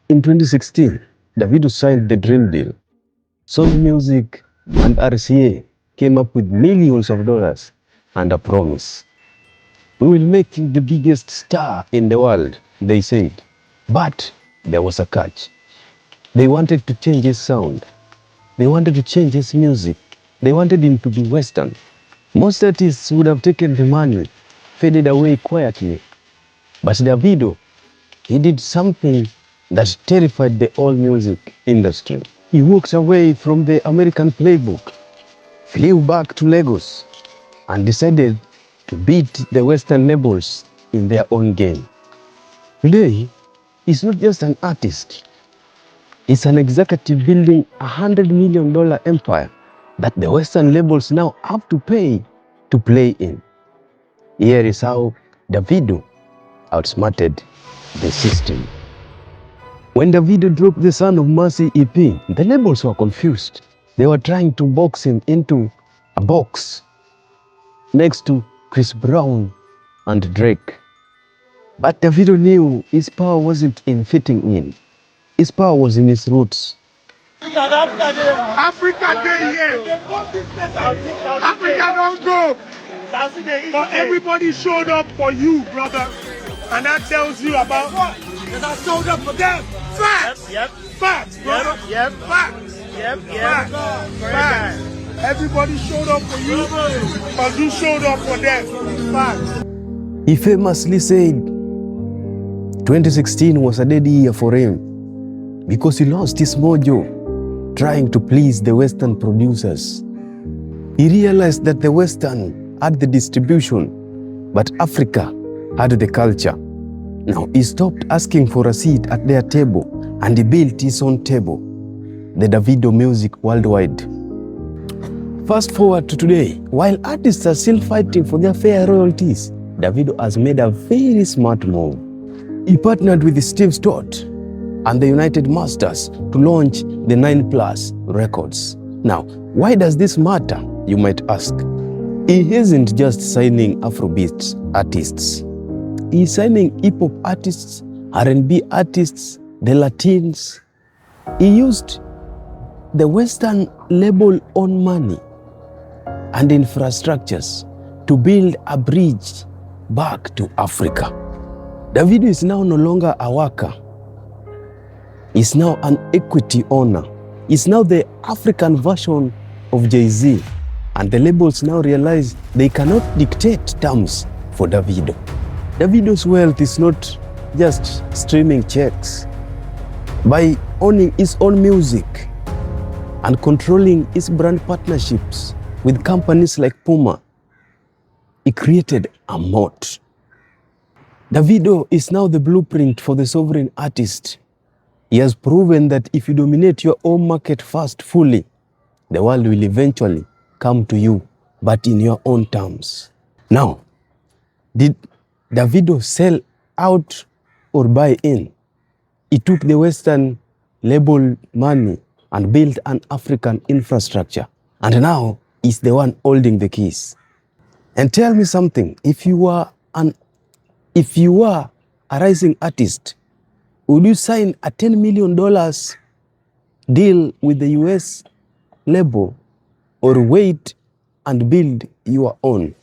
In 2016, Davido signed the Dream Deal. Sony Music and RCA came up with millions of dollars and a promise. We will make you the biggest star in the world, they said. But there was a catch. They wanted to change his sound. They wanted to change his music. They wanted him to be Western. Most artists would have taken the money, faded away quietly. But Davido, he did something that terrified the whole music industry. He walked away from the American playbook, flew back to Lagos, and decided to beat the Western labels in their own game. Today, he's not just an artist. He's an executive building $100 million empire that the Western labels now have to pay to play in. Here is how Davido outsmarted the system. When Davido dropped the Son of Mercy EP, the labels were confused. They were trying to box him into a box next to Chris Brown and Drake. But Davido knew his power wasn't in fitting in. His power was in his roots. Africa Day here. Africa don't go. But everybody showed up for you, brother. And that tells you about what? Because I showed up for them. Facts. Yep. Facts, brother. Yep. Facts. Yep. Facts. Facts. Everybody showed up for you, but you showed up for them. Facts. He famously said 2016 was a dead year for him because he lost his mojo trying to please the Western producers. He realized that the Western had the distribution, but Africa had the culture. Now he stopped asking for a seat at their table and he built his own table, the Davido Music Worldwide. Fast forward to today, while artists are still fighting for their fair royalties, Davido has made a very smart move. He partnered with Steve Stott and the United Masters to launch the 9+ Records. Now, why does this matter, you might ask? He isn't just signing Afrobeats artists. He's signing hip-hop artists, R&B artists, the Latins. He used the Western label own money and infrastructures to build a bridge back to Africa. Davido is now no longer a worker. He's now an equity owner. He's now the African version of Jay-Z. And the labels now realize they cannot dictate terms for Davido. Davido's wealth is not just streaming checks. By owning his own music and controlling his brand partnerships with companies like Puma, he created a moat. Davido is now the blueprint for the sovereign artist. He has proven that if you dominate your own market first fully, the world will eventually come to you, but in your own terms. Now, did Davido sell out or buy in? He took the Western label money and built an African infrastructure. And now he's the one holding the keys. And tell me something, if you were a rising artist, would you sign a $10 million deal with the US label or wait and build your own?